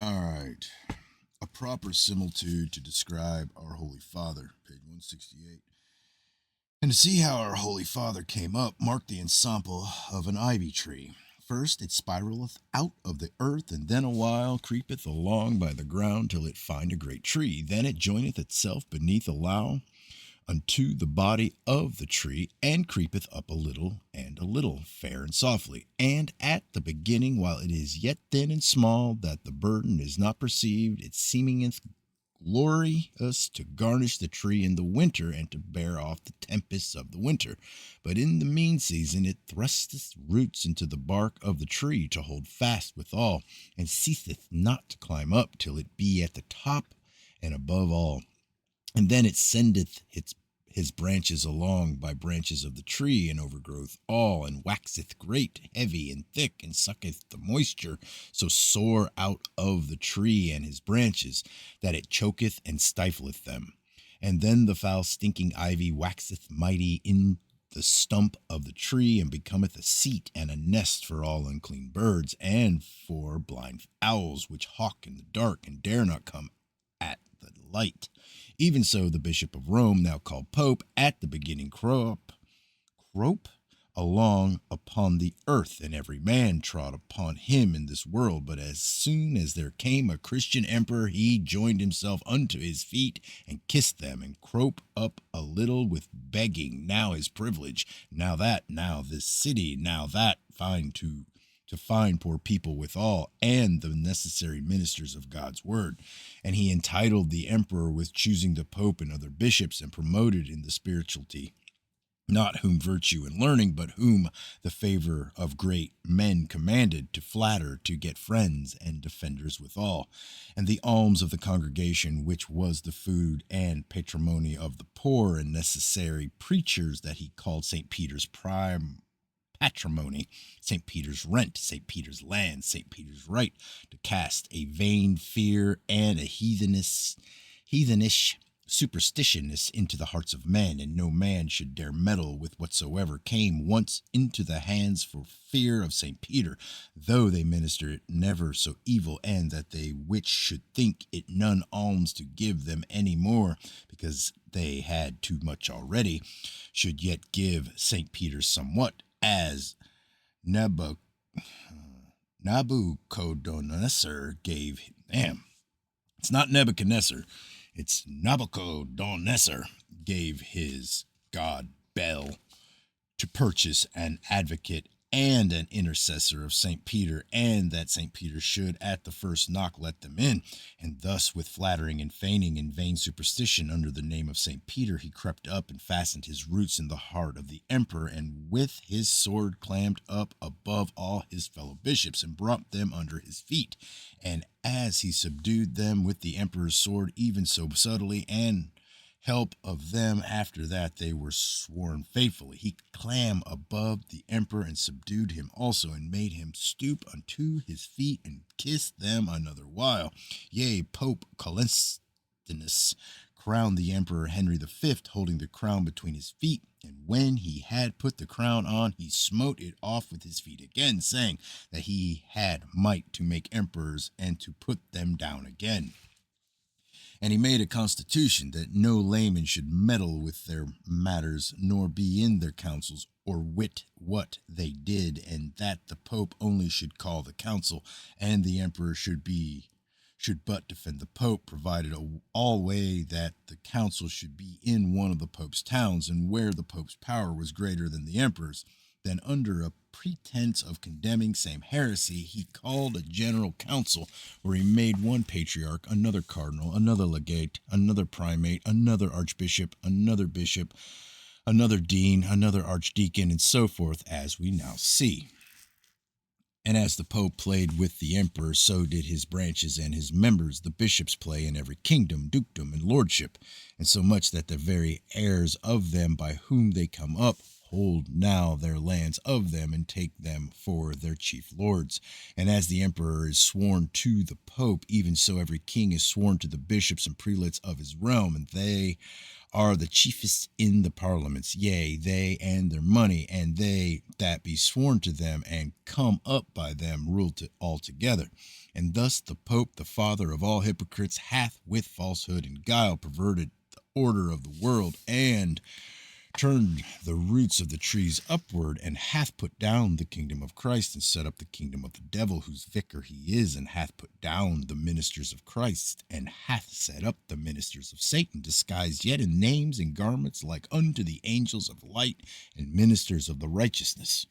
All right. A proper similitude to describe our Holy Father, page 168. And to see how our Holy Father came up, mark the ensample of an ivy tree. First it spiraleth out of the earth, and then a while creepeth along by the ground till it find a great tree. Then it joineth itself beneath a lough unto the body of the tree, and creepeth up a little, fair and softly. And at the beginning, while it is yet thin and small, that the burden is not perceived, it seemingeth glorious to garnish the tree in the winter and to bear off the tempests of the winter. But in the mean season it thrusteth roots into the bark of the tree to hold fast withal, and ceaseth not to climb up till it be at the top and above all. And then it sendeth his branches along by branches of the tree, and overgroweth all, and waxeth great, heavy, and thick, and sucketh the moisture so sore out of the tree and his branches, that it choketh and stifleth them. And then the foul stinking ivy waxeth mighty in the stump of the tree, and becometh a seat and a nest for all unclean birds, and for blind owls, which hawk in the dark, and dare not come at the light. Even so, the Bishop of Rome, now called Pope, at the beginning crope along upon the earth, and every man trod upon him in this world. But as soon as there came a Christian emperor, he joined himself unto his feet, and kissed them, and crope up a little with begging, now his privilege, now that, now this city, now that, to find poor people withal, and the necessary ministers of God's word. And he entitled the emperor with choosing the pope and other bishops, and promoted in the spirituality, not whom virtue and learning, but whom the favor of great men commanded, to flatter, to get friends and defenders withal. And the alms of the congregation, which was the food and patrimony of the poor and necessary preachers, that he called St. Peter's prime patrimony, St. Peter's rent, St. Peter's land, St. Peter's right, to cast a vain fear and a heathenish superstitionness into the hearts of men, and no man should dare meddle with whatsoever came once into the hands for fear of St. Peter, though they minister it never so evil, and that they which should think it none alms to give them any more, because they had too much already, should yet give St. Peter somewhat, as Nabuchodonosor gave. Damn, it's not Nebuchadnezzar, it's Nabuchodonosor gave his god Bel to purchase an advocate and an intercessor of St. Peter, and that St. Peter should at the first knock let them in. And thus, with flattering and feigning and vain superstition, under the name of St. Peter, he crept up and fastened his roots in the heart of the emperor, and with his sword clambered up above all his fellow bishops, and brought them under his feet. And as he subdued them with the emperor's sword, even so subtly, and help of them after that they were sworn faithfully, he clamb above the emperor, and subdued him also, and made him stoop unto his feet, and kissed them another while. Yea, Pope Callistinus crowned the emperor Henry V, holding the crown between his feet, and when he had put the crown on, he smote it off with his feet again, saying that he had might to make emperors and to put them down again. And he made a constitution that no layman should meddle with their matters, nor be in their councils, or wit what they did, and that the Pope only should call the council, and the emperor should but defend the Pope, provided all way that the council should be in one of the Pope's towns, and where the Pope's power was greater than the emperor's. Then, under a pretense of condemning same heresy, he called a general council, where he made one patriarch, another cardinal, another legate, another primate, another archbishop, another bishop, another dean, another archdeacon, and so forth, as we now see. And as the Pope played with the emperor, so did his branches and his members, the bishops, play in every kingdom, dukedom, and lordship, and so much that the very heirs of them by whom they come up withhold now their lands of them, and take them for their chief lords. And as the emperor is sworn to the pope, even so every king is sworn to the bishops and prelates of his realm, and they are the chiefest in the parliaments, yea, they and their money, and they that be sworn to them and come up by them rule altogether. And thus the Pope, the father of all hypocrites, hath with falsehood and guile perverted the order of the world, and turned the roots of the trees upward, and hath put down the kingdom of Christ, and set up the kingdom of the devil, whose vicar he is, and hath put down the ministers of Christ, and hath set up the ministers of Satan, disguised yet in names and garments like unto the angels of light, and ministers of the righteousness.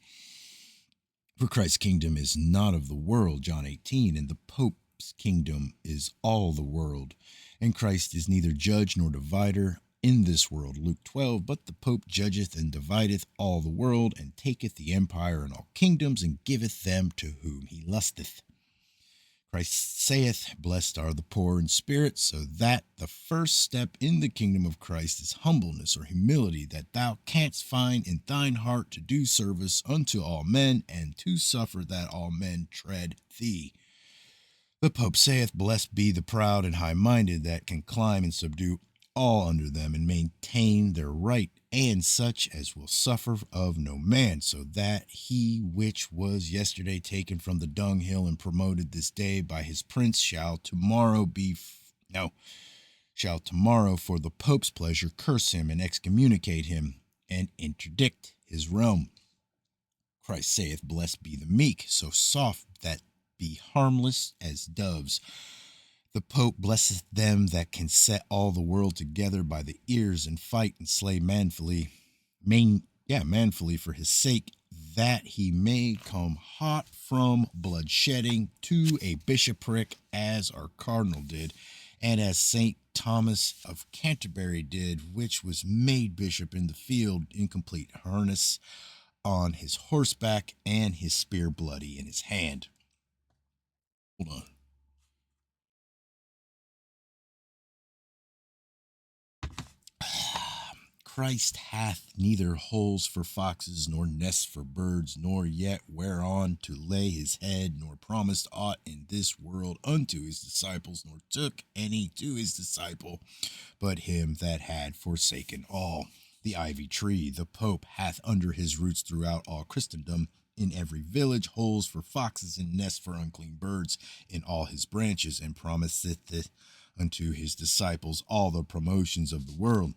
For Christ's kingdom is not of the world, John 18, and the Pope's kingdom is all the world. And Christ is neither judge nor divider in this world, Luke 12, but the Pope judgeth and divideth all the world, and taketh the empire and all kingdoms, and giveth them to whom he lusteth. Christ saith, blessed are the poor in spirit, so that the first step in the kingdom of Christ is humbleness or humility, that thou canst find in thine heart to do service unto all men, and to suffer that all men tread thee. The Pope saith, blessed be the proud and high-minded, that can climb and subdue all under them, and maintain their right, and such as will suffer of no man, so that he which was yesterday taken from the dunghill and promoted this day by his prince shall tomorrow for the Pope's pleasure curse him, and excommunicate him, and interdict his realm. Christ saith, blessed be the meek, so soft that be harmless as doves. The Pope blesseth them that can set all the world together by the ears, and fight and slay manfully for his sake, that he may come hot from bloodshedding to a bishopric, as our cardinal did, and as St. Thomas of Canterbury did, which was made bishop in the field, in complete harness on his horseback, and his spear bloody in his hand. Hold on. Christ hath neither holes for foxes, nor nests for birds, nor yet whereon to lay his head, nor promised aught in this world unto his disciples, nor took any to his disciple, but him that had forsaken all. The ivy tree, the Pope, hath under his roots throughout all Christendom, in every village, holes for foxes and nests for unclean birds in all his branches, and promiseth unto his disciples all the promotions of the world.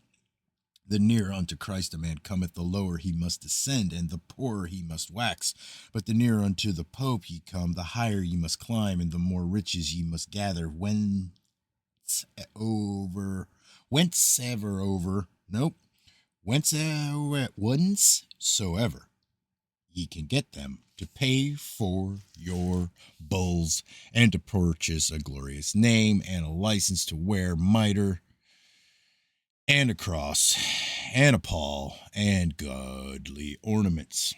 The nearer unto Christ a man cometh, the lower he must descend, and the poorer he must wax. But the nearer unto the Pope ye come, the higher ye must climb, and the more riches ye must gather, whencesoever ye can get them, to pay for your bulls, and to purchase a glorious name, and a license to wear mitre, and a cross, and a pall, and godly ornaments.